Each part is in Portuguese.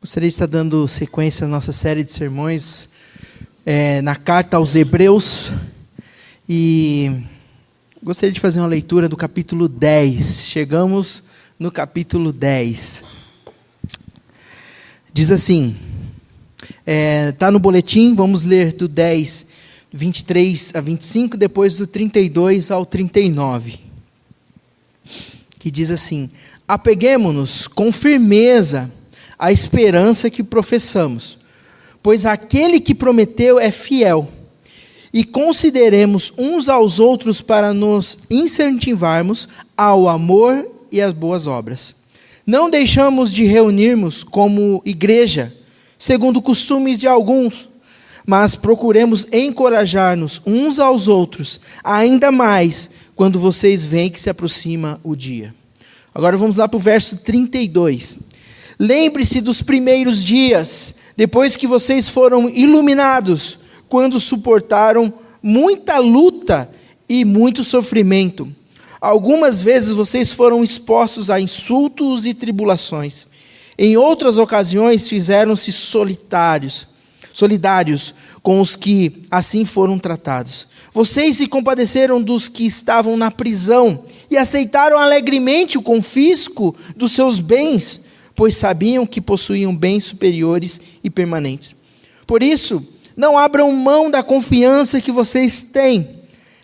Gostaria de estar dando sequência à nossa série de sermões na carta aos Hebreus. E gostaria de fazer uma leitura do capítulo 10. Chegamos no capítulo 10. Diz assim, está no boletim, vamos ler do 10, 23 a 25, depois do 32 ao 39. Que diz assim: apeguemo-nos com firmeza à esperança que professamos, pois aquele que prometeu é fiel, e consideremos uns aos outros para nos incentivarmos ao amor e às boas obras. Não deixamos de reunirmos como igreja, segundo costumes de alguns, mas procuremos encorajar-nos uns aos outros, ainda mais quando vocês veem que se aproxima o dia. Agora vamos lá para o verso 32. Lembre-se dos primeiros dias, depois que vocês foram iluminados, quando suportaram muita luta e muito sofrimento. Algumas vezes vocês foram expostos a insultos e tribulações. Em outras ocasiões fizeram-se solidários com os que assim foram tratados. Vocês se compadeceram dos que estavam na prisão e aceitaram alegremente o confisco dos seus bens, pois sabiam que possuíam bens superiores e permanentes. Por isso, não abram mão da confiança que vocês têm.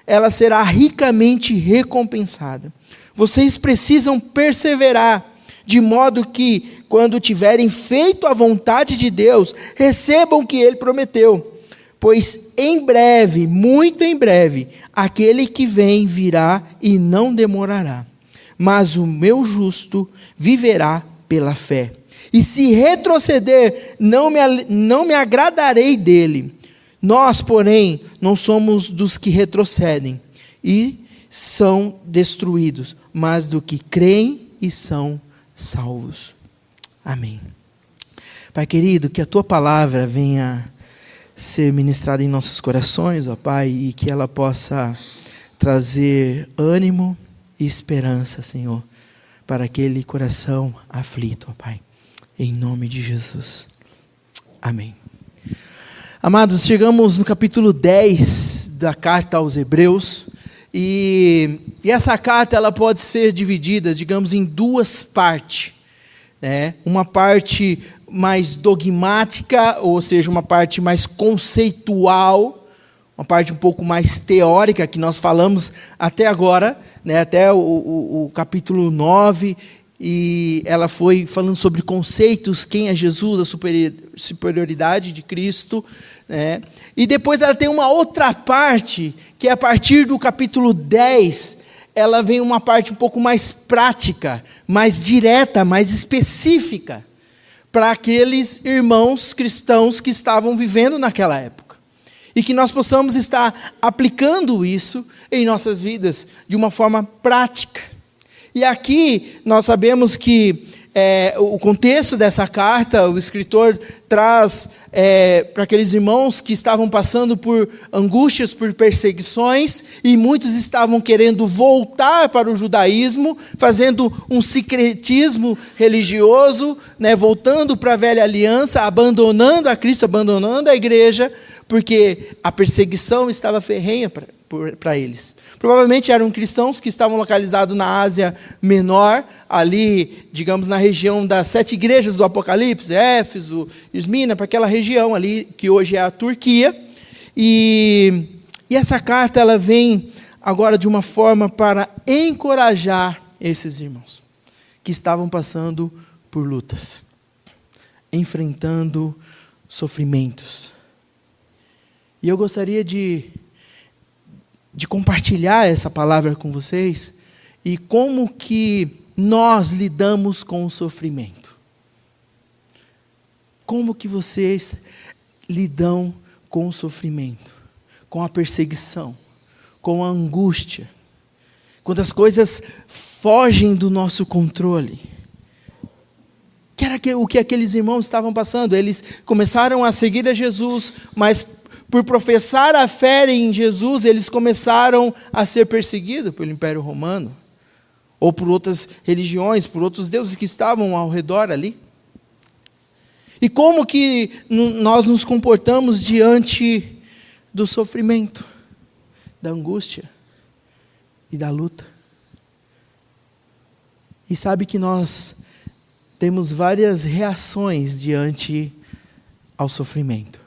Ela será ricamente recompensada. Vocês precisam perseverar, de modo que, quando tiverem feito a vontade de Deus, recebam o que Ele prometeu. Pois em breve, muito em breve, aquele que vem virá e não demorará. Mas o meu justo viverá pela fé. E se retroceder, não me agradarei dele. Nós, porém, não somos dos que retrocedem e são destruídos, mas do que creem e são salvos. Amém. Pai querido, que a Tua palavra venha ser ministrada em nossos corações, ó Pai, e que ela possa trazer ânimo e esperança, Senhor, para aquele coração aflito, ó Pai. Em nome de Jesus. Amém. Amados, chegamos no capítulo 10 da carta aos Hebreus, e essa carta ela pode ser dividida, digamos, em duas partes. Uma parte mais dogmática, ou seja, uma parte mais conceitual, uma parte um pouco mais teórica, que nós falamos até agora, até o capítulo 9, e ela foi falando sobre conceitos, quem é Jesus, a superioridade de Cristo, e depois ela tem uma outra parte, que é a partir do capítulo 10, ela vem uma parte um pouco mais prática, mais direta, mais específica, para aqueles irmãos cristãos que estavam vivendo naquela época. E que nós possamos estar aplicando isso em nossas vidas de uma forma prática. E aqui nós sabemos que o contexto dessa carta, o escritor traz para aqueles irmãos que estavam passando por angústias, por perseguições, e muitos estavam querendo voltar para o judaísmo, fazendo um sincretismo religioso, voltando para a velha aliança, abandonando a Cristo, abandonando a igreja, porque a perseguição estava ferrenha para eles. Provavelmente eram cristãos que estavam localizados na Ásia Menor, ali, digamos, na região das 7 igrejas do Apocalipse, Éfeso, Esmina, para aquela região ali, que hoje é a Turquia. E essa carta, ela vem agora de uma forma para encorajar esses irmãos, que estavam passando por lutas, enfrentando sofrimentos. E eu gostaria de compartilhar essa palavra com vocês, e como que nós lidamos com o sofrimento. Como que vocês lidam com o sofrimento, com a perseguição, com a angústia, quando as coisas fogem do nosso controle. Que era o que aqueles irmãos estavam passando. Eles começaram a seguir a Jesus, mas por professar a fé em Jesus, eles começaram a ser perseguidos pelo Império Romano, ou por outras religiões, por outros deuses que estavam ao redor ali. E como que nós nos comportamos diante do sofrimento, da angústia e da luta? E sabe que nós temos várias reações diante ao sofrimento.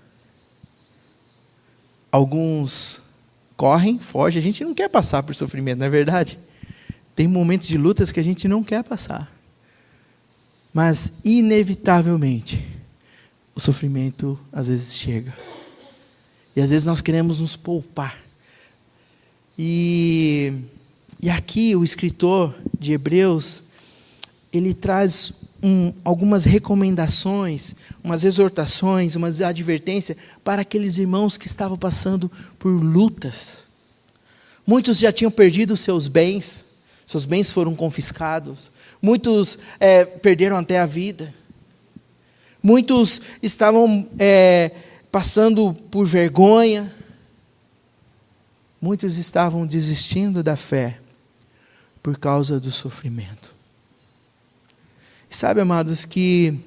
Alguns correm, fogem, a gente não quer passar por sofrimento, não é verdade? Tem momentos de lutas que a gente não quer passar. Mas, inevitavelmente, o sofrimento às vezes chega. E às vezes nós queremos nos poupar. E aqui o escritor de Hebreus, ele traz algumas recomendações, umas exortações, umas advertências para aqueles irmãos que estavam passando por lutas. Muitos já tinham perdido seus bens foram confiscados. Muitos perderam até a vida. Muitos estavam passando por vergonha. Muitos estavam desistindo da fé por causa do sofrimento. E sabe, amados, que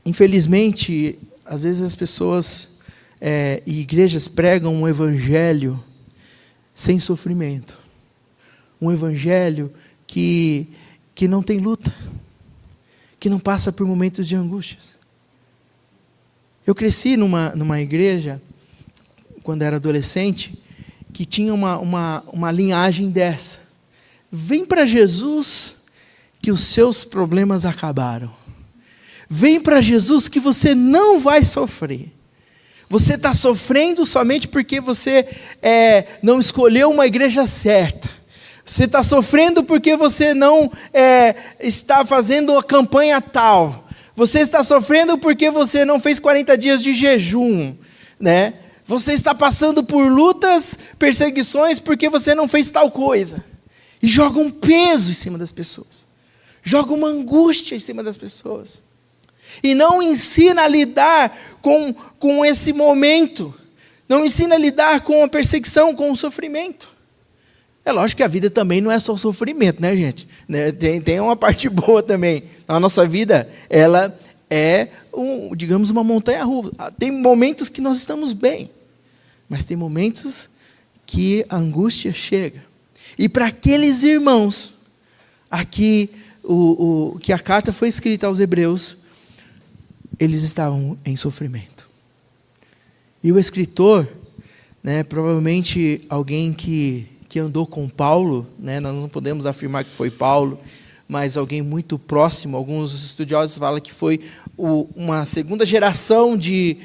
infelizmente, às vezes as pessoas e igrejas pregam um evangelho sem sofrimento. Um evangelho que não tem luta, que não passa por momentos de angústias. Eu cresci numa igreja, quando era adolescente, que tinha uma linhagem dessa. Vem para Jesus que os seus problemas acabaram. Vem para Jesus que você não vai sofrer. Você está sofrendo somente porque você não escolheu uma igreja certa. Você está sofrendo porque você não está fazendo a campanha tal. Você está sofrendo porque você não fez 40 dias de jejum, né? Você está passando por lutas, perseguições porque você não fez tal coisa. E joga um peso em cima das pessoas. Joga uma angústia em cima das pessoas. E não ensina a lidar com esse momento. Não ensina a lidar com a perseguição, com o sofrimento. É lógico que a vida também não é só sofrimento, né, gente? Tem uma parte boa também. A nossa vida, ela é, digamos, uma montanha-russa. Tem momentos que nós estamos bem. Mas tem momentos que a angústia chega. E para aqueles irmãos, aqui, que a carta foi escrita aos Hebreus, eles estavam em sofrimento. E o escritor, né, provavelmente alguém que andou com Paulo, né, nós não podemos afirmar que foi Paulo, mas alguém muito próximo, alguns estudiosos falam que foi uma segunda geração de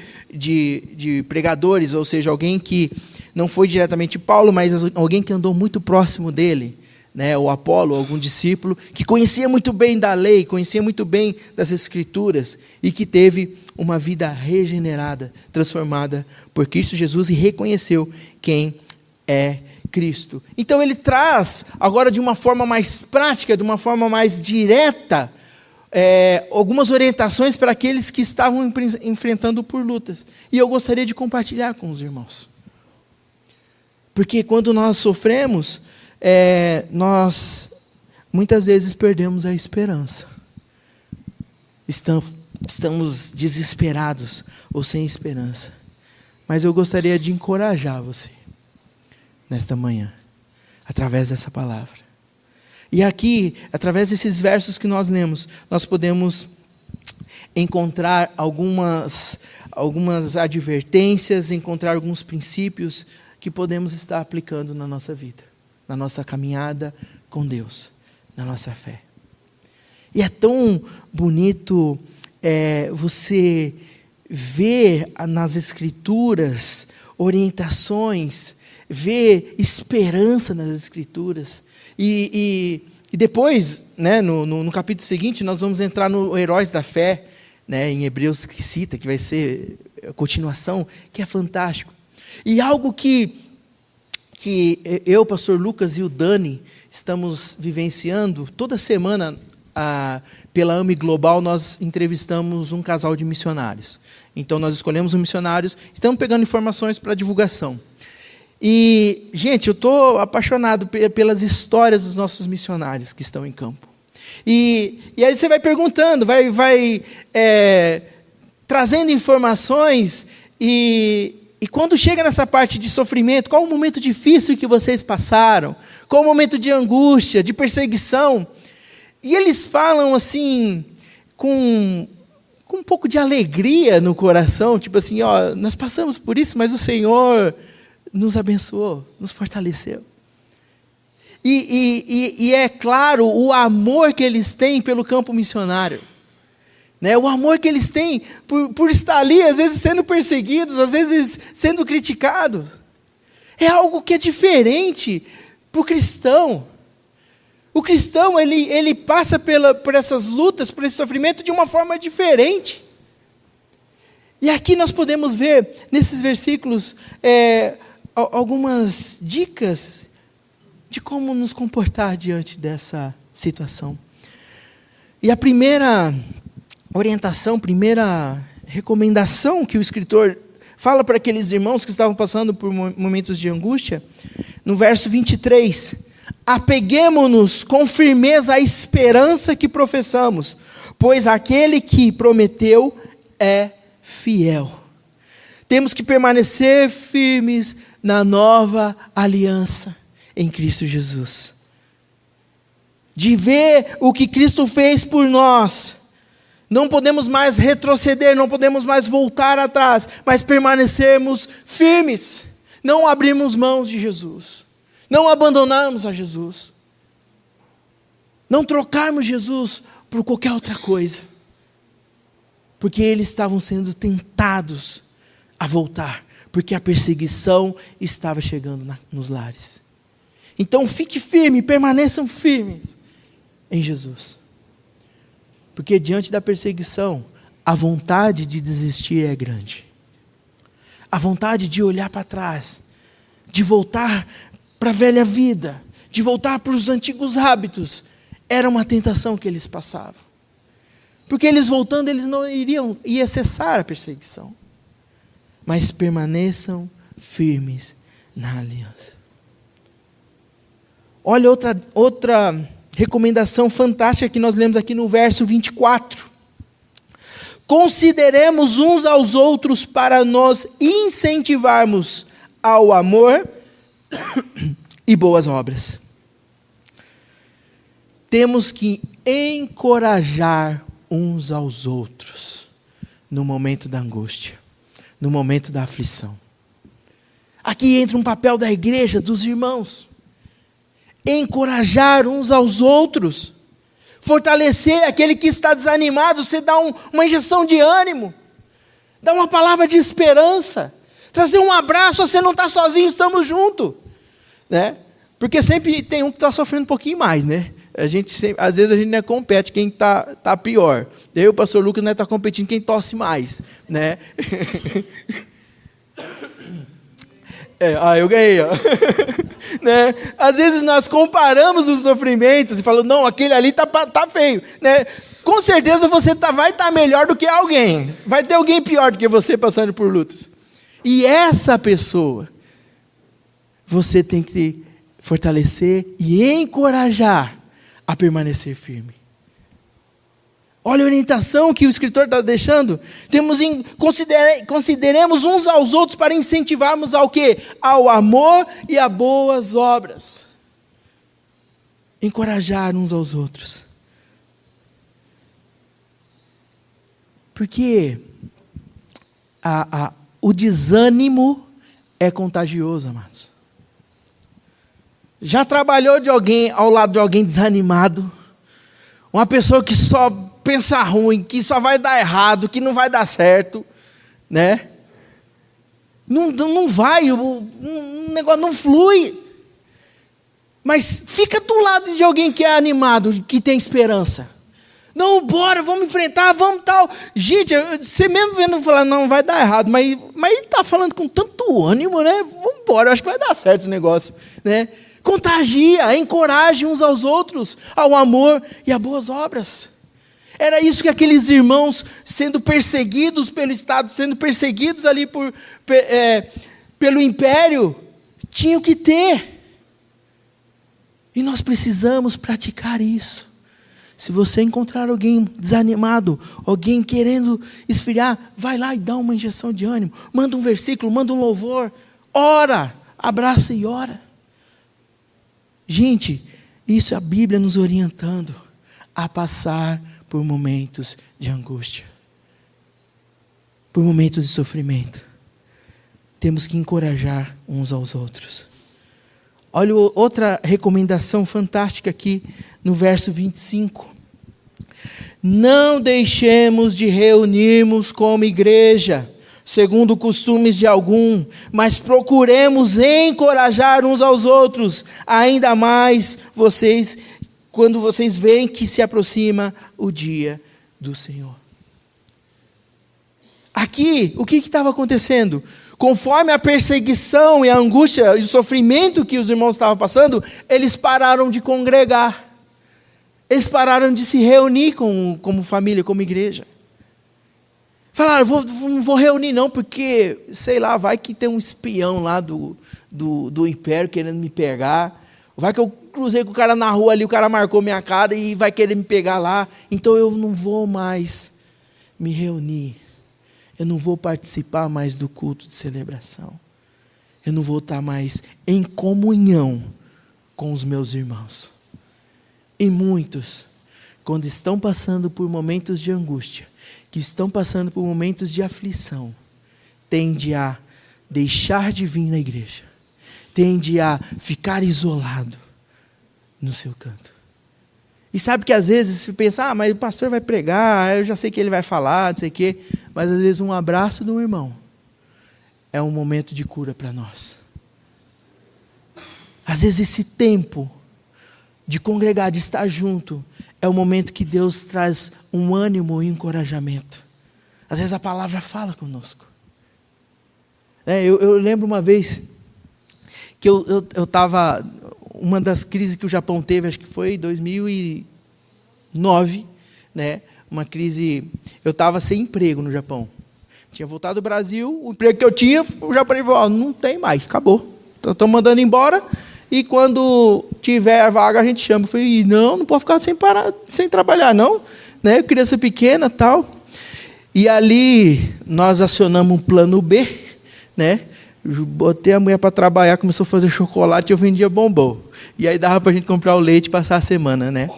pregadores, ou seja, alguém que não foi diretamente Paulo, mas alguém que andou muito próximo dele, né, o Apolo, algum discípulo, que conhecia muito bem da lei, conhecia muito bem das Escrituras, e que teve uma vida regenerada, transformada por Cristo Jesus, e reconheceu quem é Cristo. Então ele traz, agora de uma forma mais prática, de uma forma mais direta, algumas orientações para aqueles que estavam enfrentando por lutas. E eu gostaria de compartilhar com os irmãos. Porque quando nós sofremos, nós muitas vezes perdemos a esperança. Estamos desesperados ou sem esperança. Mas eu gostaria de encorajar você nesta manhã, através dessa palavra. E aqui, através desses versos que nós lemos, nós podemos encontrar algumas advertências, encontrar alguns princípios que podemos estar aplicando na nossa vida, na nossa caminhada com Deus, na nossa fé. E é tão bonito você ver nas Escrituras orientações, ver esperança nas Escrituras. E depois, né, no capítulo seguinte, nós vamos entrar no Heróis da Fé, né, em Hebreus, que cita, que vai ser a continuação, que é fantástico. E algo que eu, pastor Lucas e o Dani estamos vivenciando, toda semana, pela AME Global, nós entrevistamos um casal de missionários. Então, nós escolhemos um missionário, estamos pegando informações para divulgação. E, gente, eu estou apaixonado pelas histórias dos nossos missionários que estão em campo. E aí você vai perguntando, vai trazendo informações, e quando chega nessa parte de sofrimento, qual o momento difícil que vocês passaram? Qual o momento de angústia, de perseguição? E eles falam assim, com um pouco de alegria no coração, tipo assim, ó, nós passamos por isso, mas o Senhor nos abençoou, nos fortaleceu. E é claro, o amor que eles têm pelo campo missionário, né? O amor que eles têm por estar ali, às vezes sendo perseguidos, às vezes sendo criticados, é algo que é diferente para o cristão. O cristão, ele passa por essas lutas, por esse sofrimento de uma forma diferente. E aqui nós podemos ver, nesses versículos, algumas dicas de como nos comportar diante dessa situação. E a primeira orientação, primeira recomendação que o escritor fala para aqueles irmãos que estavam passando por momentos de angústia, no verso 23, apeguemo-nos com firmeza à esperança que professamos, pois aquele que prometeu é fiel. Temos que permanecer firmes na nova aliança em Cristo Jesus. De ver o que Cristo fez por nós, não podemos mais retroceder, não podemos mais voltar atrás, mas permanecermos firmes, não abrirmos mãos de Jesus, não abandonarmos a Jesus, não trocarmos Jesus por qualquer outra coisa, porque eles estavam sendo tentados a voltar, porque a perseguição estava chegando nos lares. Então fique firme, permaneçam firmes em Jesus. Porque diante da perseguição, a vontade de desistir é grande. A vontade de olhar para trás, de voltar para a velha vida, de voltar para os antigos hábitos, era uma tentação que eles passavam. Porque eles voltando, eles não ia cessar a perseguição. Mas permaneçam firmes na aliança. Olha outra recomendação fantástica que nós lemos aqui no verso 24. Consideremos uns aos outros para nos incentivarmos ao amor e boas obras. Temos que encorajar uns aos outros no momento da angústia, no momento da aflição. Aqui entra um papel da igreja, dos irmãos. Encorajar uns aos outros, fortalecer aquele que está desanimado, você dá uma injeção de ânimo, dá uma palavra de esperança, trazer um abraço, você não está sozinho, estamos juntos, né? Porque sempre tem um que está sofrendo um pouquinho mais, né? Às vezes a gente não compete quem está pior. Eu e o pastor Lucas não está competindo quem tosse mais, né? Eu ganhei, ó. Né? Às vezes nós comparamos os sofrimentos e falamos, não, aquele ali tá feio, né? Com certeza você vai estar melhor do que alguém, vai ter alguém pior do que você passando por lutas, e essa pessoa você tem que fortalecer e encorajar a permanecer firme. Olha a orientação que o escritor está deixando. Consideremos uns aos outros para incentivarmos ao quê? Ao amor e a boas obras. Encorajar uns aos outros. Porque o desânimo é contagioso, amados. Já trabalhou ao lado de alguém desanimado? Uma pessoa que só pensa ruim, que só vai dar errado, que não vai dar certo, né? Não vai, o negócio não flui. Mas fica do lado de alguém que é animado, que tem esperança. Não, bora, vamos enfrentar, vamos tal. Gente, você mesmo vendo falar, não, vai dar errado, mas ele está falando com tanto ânimo, né? Vamos embora, eu acho que vai dar certo esse negócio, né? Contagia, encoraje uns aos outros ao amor e a boas obras. Era isso que aqueles irmãos, sendo perseguidos pelo Estado, sendo perseguidos ali pelo império, tinham que ter. E nós precisamos praticar isso. Se você encontrar alguém desanimado, alguém querendo esfriar, vai lá e dá uma injeção de ânimo. Manda um versículo, manda um louvor. Ora, abraça e ora. Gente, isso é a Bíblia nos orientando a passar por momentos de angústia, por momentos de sofrimento. Temos que encorajar uns aos outros. Olha outra recomendação fantástica aqui no verso 25. Não deixemos de reunirmos como igreja, segundo costumes de algum, mas procuremos encorajar uns aos outros, ainda mais quando vocês veem que se aproxima o dia do Senhor. Aqui, o que estava acontecendo? Conforme a perseguição e a angústia e o sofrimento que os irmãos estavam passando, eles pararam de congregar. Eles pararam de se reunir como família, como igreja. Falaram, não vou reunir não, porque, sei lá, vai que tem um espião lá do império querendo me pegar. Vai que eu cruzei com o cara na rua ali, o cara marcou minha cara e vai querer me pegar lá. Então eu não vou mais me reunir. Eu não vou participar mais do culto de celebração. Eu não vou estar mais em comunhão com os meus irmãos. E muitos, quando estão passando por momentos de angústia, que estão passando por momentos de aflição, tende a deixar de vir na igreja, tende a ficar isolado no seu canto. E sabe que às vezes você pensa, mas o pastor vai pregar, eu já sei que ele vai falar, não sei o quê, mas às vezes um abraço de um irmão é um momento de cura para nós. Às vezes esse tempo de congregar, de estar junto, é o momento que Deus traz um ânimo e encorajamento. Às vezes a palavra fala conosco. Eu lembro uma vez que eu estava, uma das crises que o Japão teve, acho que foi em 2009, né? Uma crise, eu estava sem emprego no Japão. Tinha voltado do Brasil, o emprego que eu tinha, o japonês falou, não tem mais, acabou. Estão mandando embora. E quando tiver a vaga, a gente chama. Eu falei, não pode ficar sem trabalhar, não. Né? Criança pequena e tal. E ali, nós acionamos um plano B. Né? Botei a mulher para trabalhar, começou a fazer chocolate e eu vendia bombom. E aí dava para a gente comprar o leite e passar a semana. Né?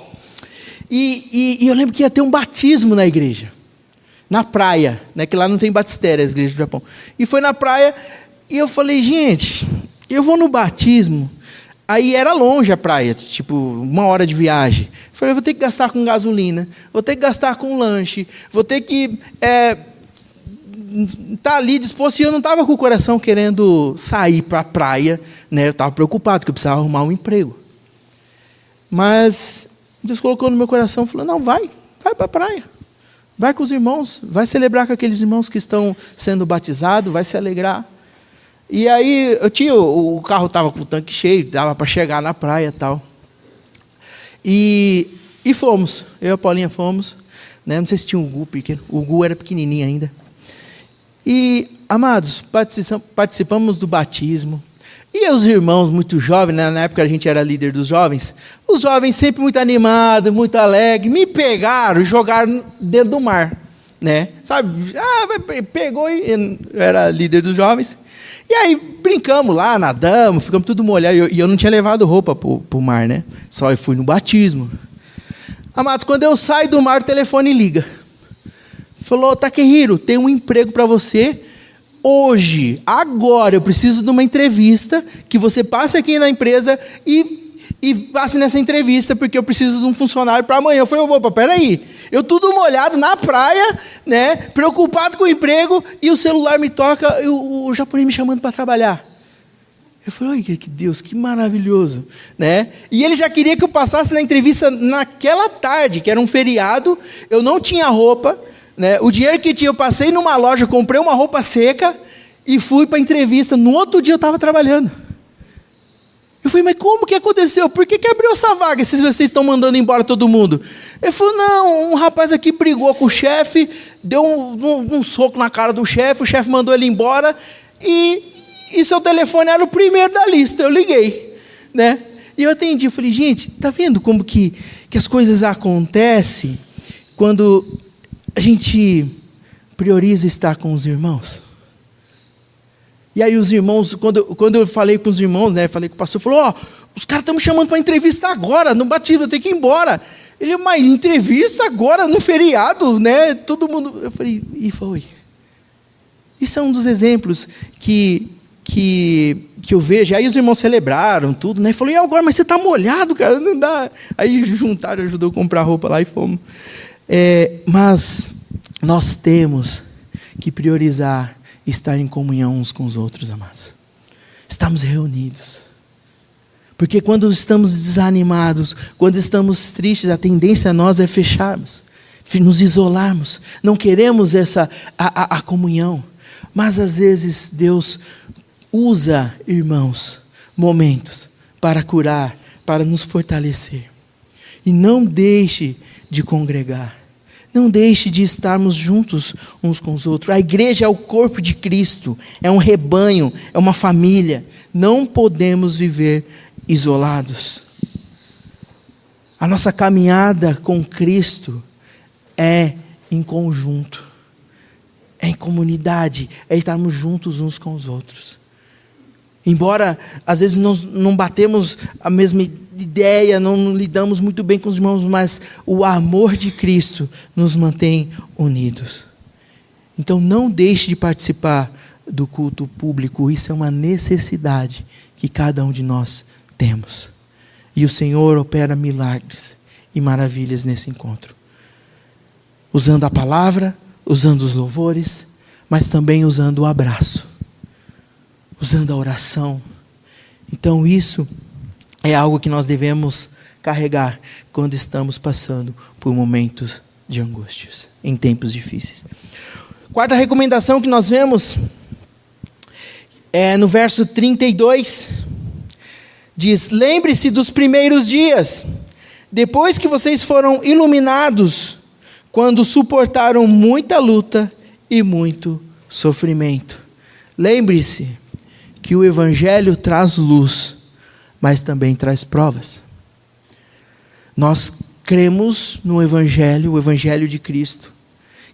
E eu lembro que ia ter um batismo na igreja. Na praia. Né? Que lá não tem batistério, as igrejas do Japão. E foi na praia. E eu falei, gente, eu vou no batismo. Aí era longe a praia, tipo 1 hora de viagem. Eu falei, vou ter que gastar com gasolina, vou ter que gastar com lanche, vou ter que estar ali disposto. E eu não estava com o coração querendo sair para a praia, né? Eu estava preocupado, que eu precisava arrumar um emprego. Mas Deus colocou no meu coração, falou, não, vai para a praia. Vai com os irmãos, vai celebrar com aqueles irmãos que estão sendo batizados, vai se alegrar. E aí, o carro estava com o tanque cheio, dava para chegar na praia e tal. E fomos, eu e a Paulinha fomos. Né? Não sei se tinha um Gu pequeno, o Gu era pequenininho ainda. E, amados, participamos do batismo. E os irmãos muito jovens, né? Na época a gente era líder dos jovens, os jovens sempre muito animados, muito alegres, me pegaram e jogaram dentro do mar. Né? Sabe? Pegou e eu era líder dos jovens. E aí brincamos lá, nadamos, ficamos tudo molhado. E eu não tinha levado roupa para o mar, né? Só eu fui no batismo. Amados, quando eu saio do mar, o telefone liga. Falou, Takehiro, tem um emprego para você hoje, agora. Eu preciso de uma entrevista, que você passe aqui na empresa e passe nessa entrevista, porque eu preciso de um funcionário para amanhã. Eu falei, opa, peraí. Eu tudo molhado na praia, né, preocupado com o emprego, e o celular me toca, o japonês me chamando para trabalhar. Eu falei, olha que Deus, que maravilhoso. Né? E ele já queria que eu passasse na entrevista naquela tarde, que era um feriado, eu não tinha roupa, né? O dinheiro que tinha, eu passei numa loja, comprei uma roupa seca, e fui para a entrevista. No outro dia eu estava trabalhando. Eu falei, mas como que aconteceu? Por que abriu essa vaga se vocês estão mandando embora todo mundo? Ele falou, não, um rapaz aqui brigou com o chefe, deu um soco na cara do chefe, o chefe mandou ele embora, e seu telefone era o primeiro da lista. Eu liguei, né? E eu atendi, eu falei, gente, está vendo como que que as coisas acontecem quando a gente prioriza estar com os irmãos. E aí os irmãos, quando eu falei com os irmãos, né, falei com o pastor, falou, os caras estão me chamando para entrevista agora, no batismo, eu tenho que ir embora. Ele, mas entrevista agora, no feriado, né, todo mundo... Eu falei, e foi. Isso é um dos exemplos que eu vejo. Aí os irmãos celebraram tudo, né, falou, e agora, mas você está molhado, cara, não dá. Aí juntaram, ajudou a comprar roupa lá e fomos. Mas nós temos que priorizar estar em comunhão uns com os outros, amados. Estamos reunidos. Porque quando estamos desanimados, quando estamos tristes, a tendência a nós é fecharmos, nos isolarmos. Não queremos a comunhão. Mas às vezes Deus usa, irmãos, momentos para curar, para nos fortalecer. E não deixe de congregar. Não deixe de estarmos juntos uns com os outros. A igreja é o corpo de Cristo, é um rebanho, é uma família. Não podemos viver isolados. A nossa caminhada com Cristo é em conjunto, é em comunidade, é estarmos juntos uns com os outros. Embora às vezes nós não batemos a mesma ideia, não lidamos muito bem com os irmãos, mas o amor de Cristo nos mantém unidos. Então não deixe de participar do culto público, isso é uma necessidade que cada um de nós temos. E o Senhor opera milagres e maravilhas nesse encontro. Usando a palavra, usando os louvores, mas também usando o abraço, usando a oração. Então isso é algo que nós devemos carregar quando estamos passando por momentos de angústias, em tempos difíceis. Quarta recomendação que nós vemos é no verso 32, diz: lembre-se dos primeiros dias, depois que vocês foram iluminados, quando suportaram muita luta e muito sofrimento. Lembre-se que o Evangelho traz luz, mas também traz provas. Nós cremos no Evangelho, o Evangelho de Cristo,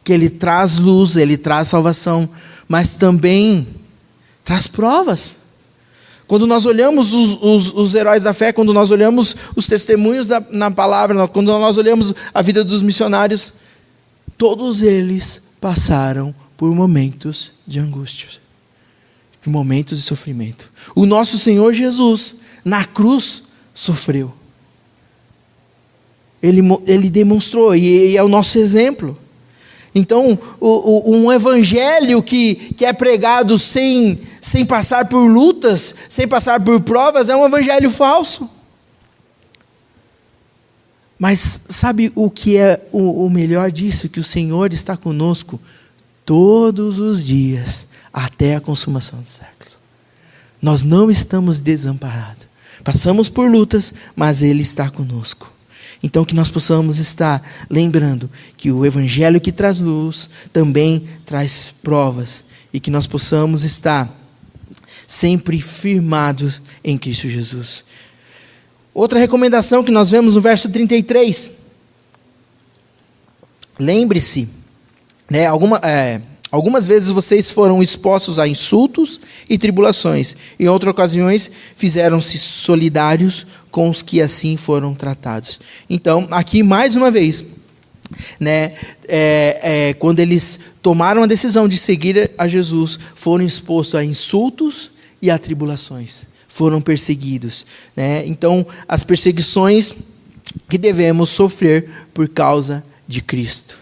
que Ele traz luz, Ele traz salvação, mas também traz provas. Quando nós olhamos os heróis da fé, quando nós olhamos os testemunhos na palavra, quando nós olhamos a vida dos missionários, todos eles passaram por momentos de angústia, por momentos de sofrimento. O nosso Senhor Jesus, na cruz, sofreu. Ele demonstrou, e é o nosso exemplo. Então, um evangelho que é pregado sem passar por lutas, sem passar por provas, é um evangelho falso. Mas sabe o que é o melhor disso? Que o Senhor está conosco todos os dias, até a consumação dos séculos. Nós não estamos desamparados. Passamos por lutas, mas Ele está conosco. Então que nós possamos estar lembrando que o Evangelho que traz luz também traz provas. E que nós possamos estar sempre firmados em Cristo Jesus. Outra recomendação que nós vemos no verso 33. Lembre-se, né, algumas vezes vocês foram expostos a insultos e tribulações. Em outras ocasiões, fizeram-se solidários com os que assim foram tratados. Então, aqui mais uma vez, né, quando eles tomaram a decisão de seguir a Jesus, foram expostos a insultos e a tribulações. Foram perseguidos, né? Então, as perseguições que devemos sofrer por causa de Cristo.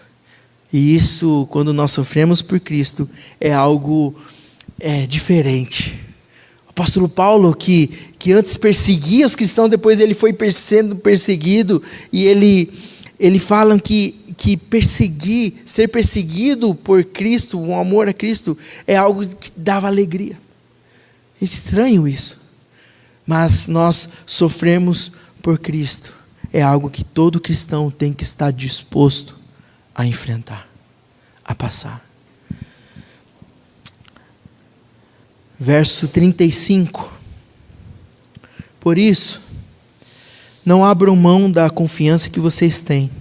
E isso, quando nós sofremos por Cristo, é algo diferente. O apóstolo Paulo, que antes perseguia os cristãos, depois ele foi sendo perseguido, e ele fala que ser perseguido por Cristo, o amor a Cristo, é algo que dava alegria. É estranho isso. Mas nós sofremos por Cristo. É algo que todo cristão tem que estar disposto a enfrentar, a passar. Verso 35. Por isso, Não abram mão da confiança que vocês têm.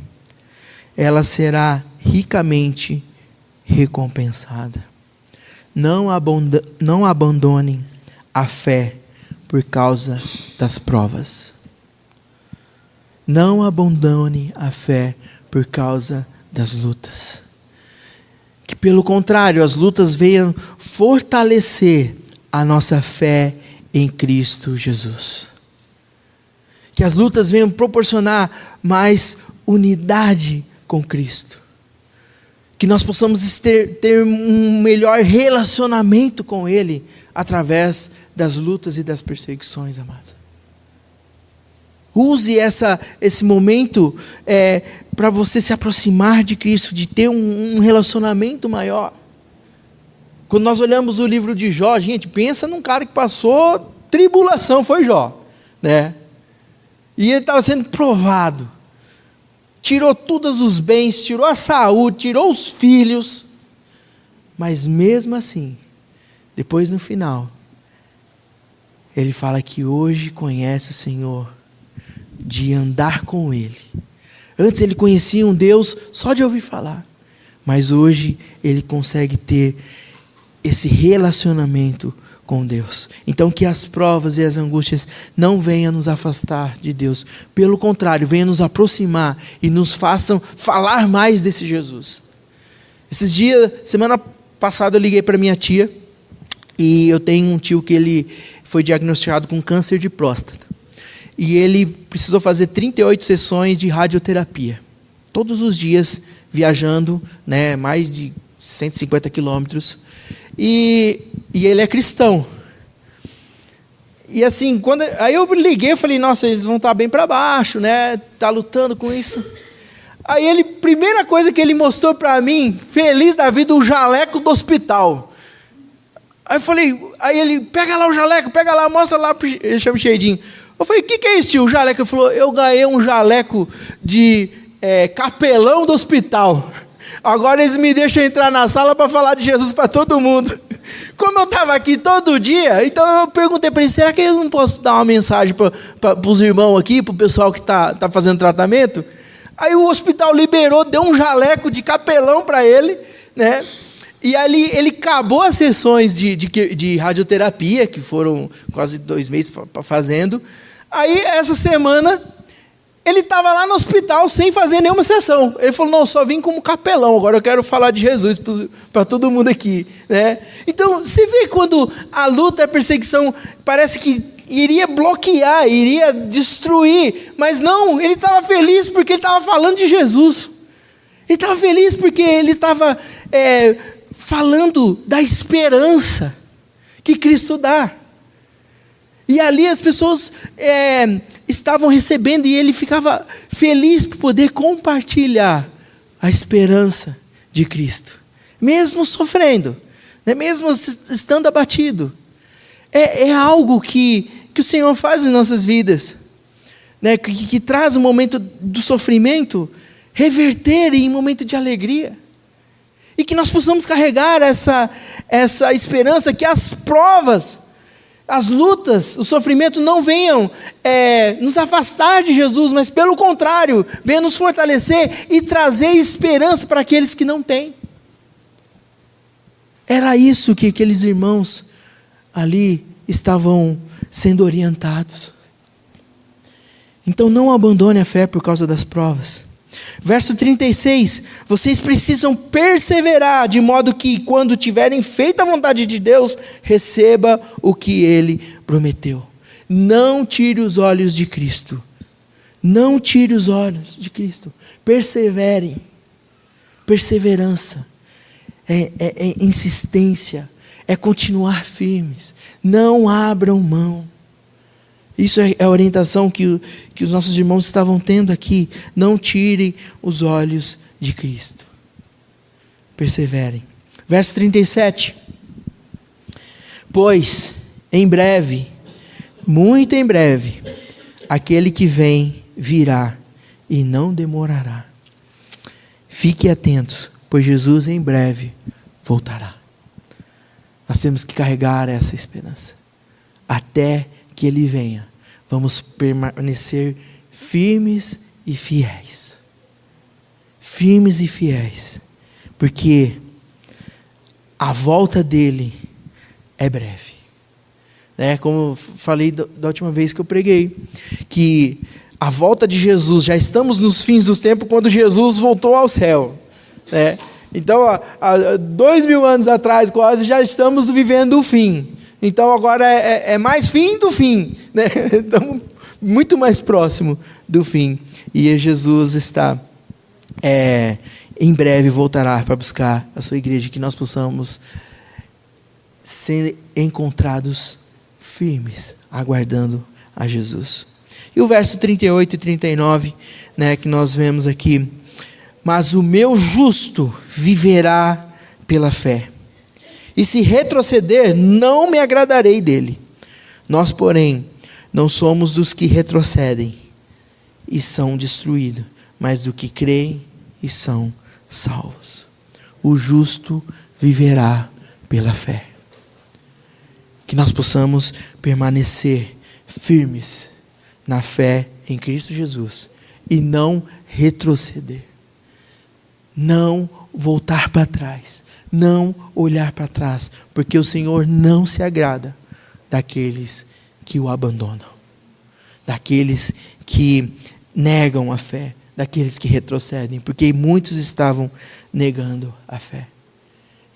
Ela será ricamente recompensada. Não abandonem a fé por causa das provas. Não abandone a fé por causa das lutas. Que pelo contrário, as lutas venham fortalecer a nossa fé em Cristo Jesus. Que as lutas venham proporcionar mais unidade com Cristo. Que nós possamos ter um melhor relacionamento com Ele através das lutas e das perseguições, amados. Use esse momento para você se aproximar de Cristo, de ter um relacionamento maior. Quando nós olhamos o livro de Jó, gente, pensa num cara que passou tribulação, foi Jó, né? E ele estava sendo provado. Tirou todos os bens, tirou a saúde, tirou os filhos. Mas mesmo assim, depois no final, ele fala que hoje conhece o Senhor, de andar com Ele. Antes ele conhecia um Deus só de ouvir falar. Mas hoje ele consegue ter esse relacionamento com Deus. Então que as provas e as angústias não venham nos afastar de Deus. Pelo contrário, venham nos aproximar e nos façam falar mais desse Jesus. Esses dias, semana passada eu liguei para minha tia. E eu tenho um tio que ele foi diagnosticado com câncer de próstata. E ele precisou fazer 38 sessões de radioterapia. Todos os dias viajando, né, mais de 150 quilômetros. E ele é cristão. E assim, aí eu liguei e falei, nossa, eles vão estar bem para baixo, né? Tá lutando com isso. Aí primeira coisa que ele mostrou para mim, feliz da vida, o jaleco do hospital. Aí ele, pega lá o jaleco, pega lá, mostra lá, ele chama Cheidinho. Eu falei, o que é isso, tio? O jaleco? Ele falou, eu ganhei um jaleco de capelão do hospital. Agora eles me deixam entrar na sala para falar de Jesus para todo mundo. Como eu estava aqui todo dia, então eu perguntei para ele, será que eu não posso dar uma mensagem para os irmãos aqui, para o pessoal que está fazendo tratamento? Aí o hospital liberou, deu um jaleco de capelão para ele, né? E ali ele acabou as sessões de radioterapia, que foram quase 2 meses fazendo. Aí, essa semana, ele estava lá no hospital sem fazer nenhuma sessão. Ele falou, não, eu só vim como capelão, agora eu quero falar de Jesus para todo mundo aqui, né? Então, você vê quando a luta, a perseguição, parece que iria bloquear, iria destruir. Mas não, ele estava feliz porque ele estava falando de Jesus. Ele estava feliz porque ele estava falando da esperança que Cristo dá. E ali as pessoas estavam recebendo e ele ficava feliz por poder compartilhar a esperança de Cristo. Mesmo sofrendo, né? Mesmo estando abatido. É algo que o Senhor faz em nossas vidas, né? Que traz o momento do sofrimento, reverter em momento de alegria. E que nós possamos carregar essa esperança que as provas, as lutas, o sofrimento não venham nos afastar de Jesus, mas pelo contrário, venham nos fortalecer e trazer esperança para aqueles que não têm. Era isso que aqueles irmãos ali estavam sendo orientados. Então não abandone a fé por causa das provas. Verso 36, vocês precisam perseverar, de modo que quando tiverem feito a vontade de Deus, receba o que Ele prometeu. Não tire os olhos de Cristo. Não tire os olhos de Cristo. Perseverem. Perseverança. É insistência. É continuar firmes. Não abram mão. Isso é a orientação que os nossos irmãos estavam tendo aqui. Não tirem os olhos de Cristo. Perseverem. Verso 37. Pois, em breve, muito em breve, aquele que vem virá e não demorará. Fiquem atentos, pois Jesus em breve voltará. Nós temos que carregar essa esperança. Até que Ele venha, vamos permanecer firmes e fiéis. Firmes e fiéis. Porque a volta dele é breve. Como eu falei da última vez que eu preguei, que a volta de Jesus, já estamos nos fins dos tempos quando Jesus voltou ao céu. Então, há 2000 anos atrás quase, já estamos vivendo o fim. Então agora é mais fim do fim. Estamos muito mais próximo do fim. E Jesus está, em breve voltará para buscar a sua igreja, que nós possamos ser encontrados firmes, aguardando a Jesus. E o verso 38 e 39, que nós vemos aqui: mas o meu justo viverá pela fé, e se retroceder, não me agradarei dele. Nós, porém, não somos dos que retrocedem e são destruídos, mas do que creem e são salvos. O justo viverá pela fé. Que nós possamos permanecer firmes na fé em Cristo Jesus e não retroceder, não voltar para trás, não olhar para trás, porque o Senhor não se agrada daqueles que o abandonam, daqueles que negam a fé, daqueles que retrocedem, porque muitos estavam negando a fé.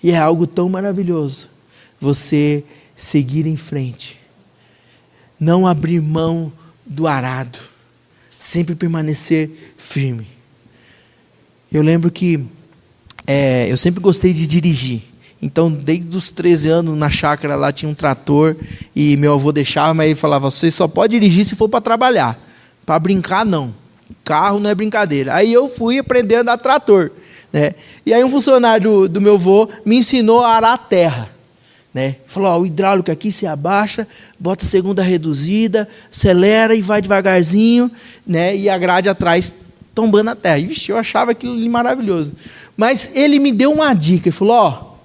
E é algo tão maravilhoso você seguir em frente, não abrir mão do arado, sempre permanecer firme. Eu lembro que eu sempre gostei de dirigir. Então, desde os 13 anos, na chácara lá tinha um trator, e meu avô deixava, mas ele falava: você só pode dirigir se for para trabalhar, para brincar não, carro não é brincadeira. Aí eu fui aprender a andar trator, e aí um funcionário do meu avô me ensinou a arar a terra, falou: o hidráulico aqui se abaixa, bota a segunda reduzida, acelera e vai devagarzinho, e a grade atrás tombando a terra. E vixe, eu achava aquilo maravilhoso. Mas ele me deu uma dica, ele falou: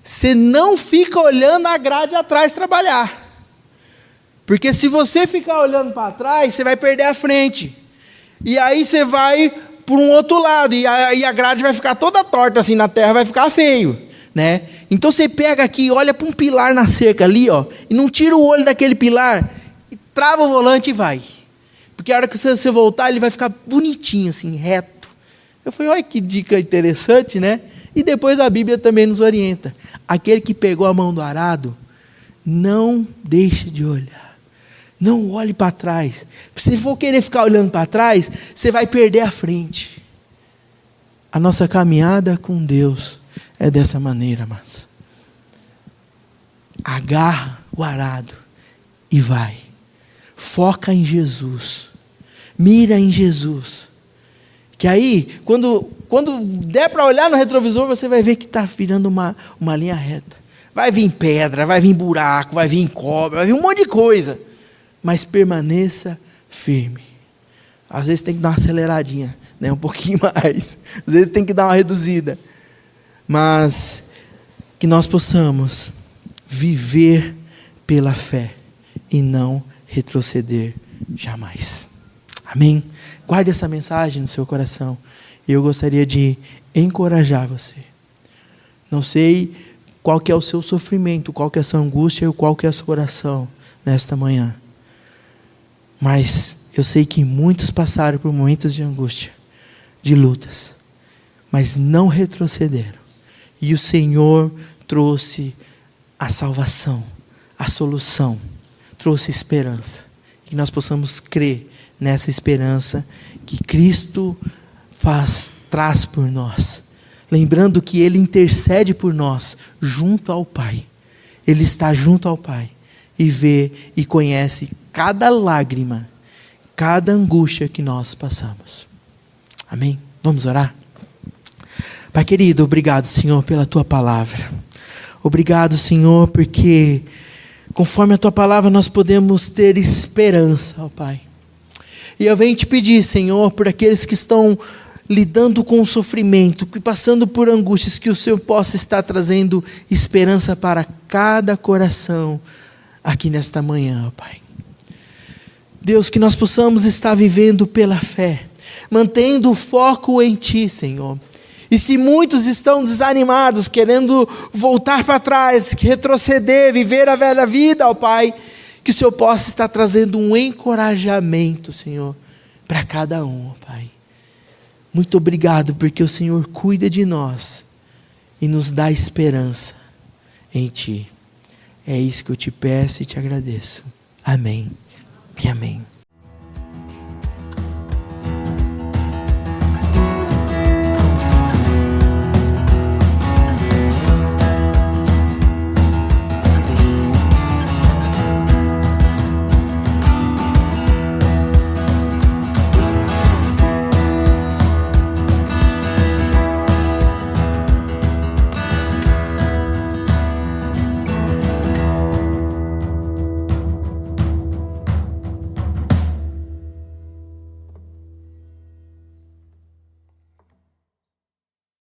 você não fica olhando a grade atrás trabalhar, porque se você ficar olhando para trás, você vai perder a frente, e aí você vai por um outro lado, e a grade vai ficar toda torta assim na terra, vai ficar feio, Então você pega aqui, olha para um pilar na cerca ali, e não tira o olho daquele pilar, e trava o volante e vai, porque a hora que você voltar, ele vai ficar bonitinho assim, reto. Eu falei: olha que dica interessante, E depois a Bíblia também nos orienta: aquele que pegou a mão do arado, não deixe de olhar, não olhe para trás. Se for querer ficar olhando para trás, você vai perder a frente. A nossa caminhada com Deus é dessa maneira, mas agarra o arado e vai, foca em Jesus, mira em Jesus, que aí, quando der para olhar no retrovisor, você vai ver que está virando uma linha reta. Vai vir pedra, vai vir buraco, vai vir cobra, vai vir um monte de coisa, mas permaneça firme. Às vezes tem que dar uma aceleradinha, um pouquinho mais, às vezes tem que dar uma reduzida, mas que nós possamos viver pela fé e não retroceder jamais. Amém? Guarde essa mensagem no seu coração. E eu gostaria de encorajar você. Não sei qual que é o seu sofrimento, qual que é a sua angústia e qual que é a sua oração nesta manhã. Mas eu sei que muitos passaram por momentos de angústia, de lutas, mas não retrocederam. E o Senhor trouxe a salvação, a solução, trouxe esperança. Que nós possamos crer nessa esperança que Cristo traz por nós. Lembrando que Ele intercede por nós junto ao Pai. Ele está junto ao Pai e vê e conhece cada lágrima, cada angústia que nós passamos. Amém? Vamos orar? Pai querido, obrigado, Senhor, pela Tua palavra. Obrigado, Senhor, porque conforme a Tua palavra nós podemos ter esperança, ó Pai. E eu venho te pedir, Senhor, por aqueles que estão lidando com o sofrimento, que passando por angústias, que o Senhor possa estar trazendo esperança para cada coração aqui nesta manhã, ó Pai. Deus, que nós possamos estar vivendo pela fé, mantendo o foco em Ti, Senhor. E se muitos estão desanimados, querendo voltar para trás, retroceder, viver a velha vida, ó Pai, que o Senhor possa estar trazendo um encorajamento, Senhor, para cada um, ó Pai. Muito obrigado, porque o Senhor cuida de nós e nos dá esperança em Ti. É isso que eu te peço e te agradeço. Amém e amém.